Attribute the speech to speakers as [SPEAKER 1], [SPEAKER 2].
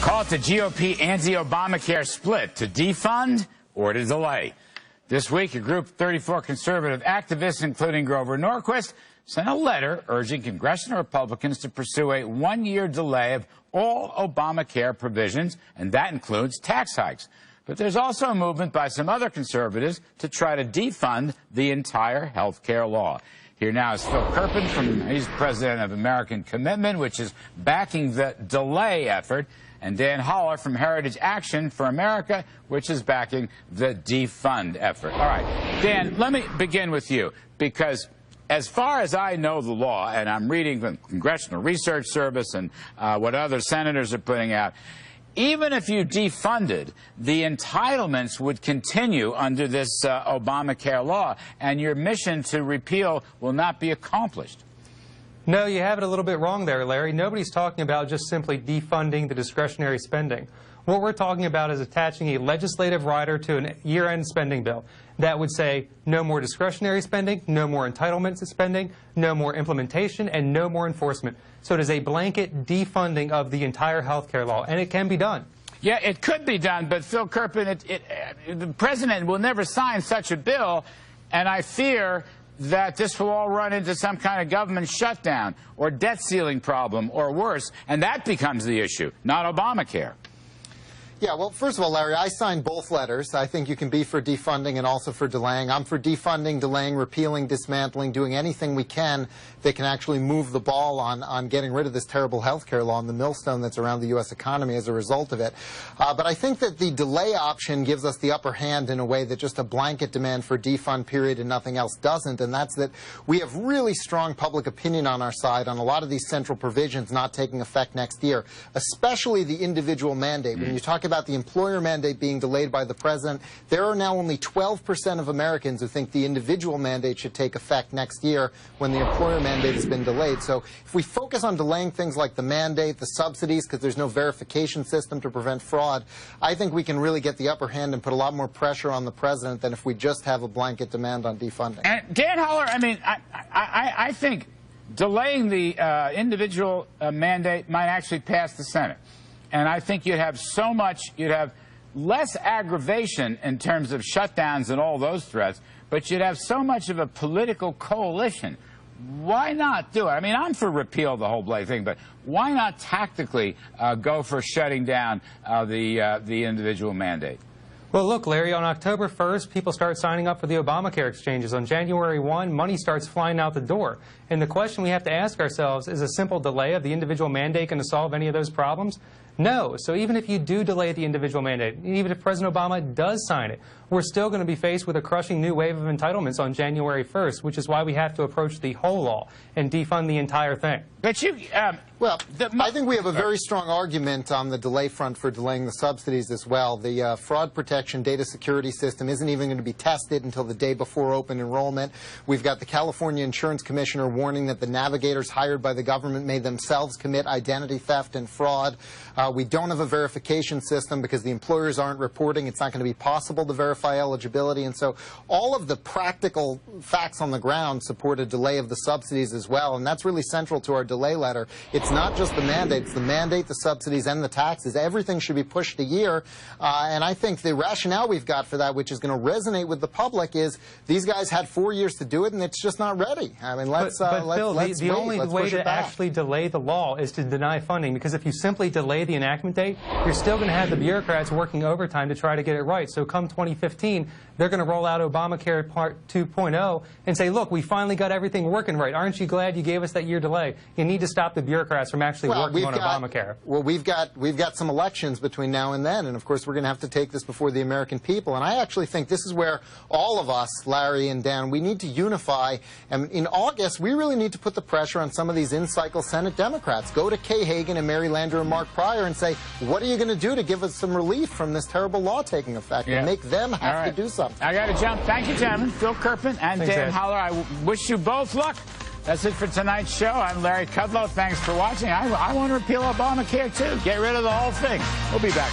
[SPEAKER 1] Call it the GOP anti-Obamacare split, to defund or to delay. This week, a group of 34 conservative activists, including Grover Norquist, sent a letter urging congressional Republicans to pursue a one-year delay of all Obamacare provisions, and that includes tax hikes. But there's also a movement by some other conservatives to try to defund the entire health care law. Here now is Phil Kerpen, he's president of American Commitment, which is backing the delay effort, and Dan Holler from Heritage Action for America, which is backing the defund effort. All right, Dan, let me begin with you, because as far as I know the law, and I'm reading the Congressional Research Service and what other senators are putting out, even if you defunded, the entitlements would continue under this Obamacare law, and your mission to repeal will not be accomplished.
[SPEAKER 2] No, you have it a little bit wrong there, Larry. Nobody's talking about just simply defunding the discretionary spending. What we're talking about is attaching a legislative rider to a year-end spending bill that would say no more discretionary spending, no more entitlements spending, no more implementation, and no more enforcement. So it is a blanket defunding of the entire health care law, and it can be done.
[SPEAKER 1] Yeah, it could be done, but Phil Kerpen, the president will never sign such a bill, and I fear that this will all run into some kind of government shutdown or debt ceiling problem or worse, and that becomes the issue, not Obamacare.
[SPEAKER 3] Yeah, well, first of all, Larry, I signed both letters. I think you can be for defunding and also for delaying. I'm for defunding, delaying, repealing, dismantling, doing anything we can that can actually move the ball on getting rid of this terrible health care law and the millstone that's around the U.S. economy as a result of it. But I think that the delay option gives us the upper hand in a way that just a blanket demand for defund period and nothing else doesn't, and that's that we have really strong public opinion on our side on a lot of these central provisions not taking effect next year, especially the individual mandate. When you talk about the employer mandate being delayed by the president, there are now only 12% of Americans who think the individual mandate should take effect next year when the employer mandate has been delayed. So if we focus on delaying things like the mandate, the subsidies, because there's no verification system to prevent fraud, I think we can really get the upper hand and put a lot more pressure on the president than if we just have a blanket demand on defunding.
[SPEAKER 1] And Dan Holler, I mean, I think delaying the individual mandate might actually pass the Senate. And I think you'd have less aggravation in terms of shutdowns and all those threats, but you'd have so much of a political coalition. Why not do it? I mean, I'm for repeal the whole thing, but why not tactically go for shutting down the individual mandate?
[SPEAKER 2] Well, look, Larry, on October 1st, people start signing up for the Obamacare exchanges. On January 1, money starts flying out the door. And the question we have to ask ourselves, is a simple delay of the individual mandate going to solve any of those problems? No. So even if you do delay the individual mandate, even if President Obama does sign it, we're still going to be faced with a crushing new wave of entitlements on January 1st, which is why we have to approach the whole law and defund the entire thing.
[SPEAKER 1] But
[SPEAKER 3] well, I think we have a very strong argument on the delay front for delaying the subsidies as well. The fraud protection data security system isn't even going to be tested until the day before open enrollment. We've got the California Insurance Commissioner warning that the navigators hired by the government may themselves commit identity theft and fraud. We don't have a verification system because the employers aren't reporting. It's not going to be possible to verify eligibility. And so all of the practical facts on the ground support a delay of the subsidies as well. And that's really central to our delay letter. It's not just the mandate. It's the mandate, the subsidies, and the taxes. Everything should be pushed a year. And I think the rationale we've got for that, which is going to resonate with the public, is these guys had 4 years to do it, and it's just not ready. I mean,
[SPEAKER 2] Phil, the only way to actually delay the law is to deny funding, because if you simply delay the enactment date, you're still going to have the bureaucrats working overtime to try to get it right. So come 2015, they're going to roll out Obamacare Part 2.0 and say, look, we finally got everything working right. Aren't you glad you gave us that year delay? You need to stop the bureaucrats from actually working on Obamacare.
[SPEAKER 3] Well, we've got some elections between now and then, and of course we're going to have to take this before the American people. And I actually think this is where all of us, Larry and Dan, we need to unify. And in August, we really need to put the pressure on some of these in-cycle Senate Democrats. Go to Kay Hagan and Mary Lander and Mark Pryor and say, what are you going to do to give us some relief from this terrible law taking effect and make them have to do something?
[SPEAKER 1] I got to jump. Thank you, gentlemen. Phil Kerpen and Dan Holler. I wish you both luck. That's it for tonight's show. I'm Larry Kudlow. Thanks for watching. I want to repeal Obamacare, too. Get rid of the whole thing. We'll be back.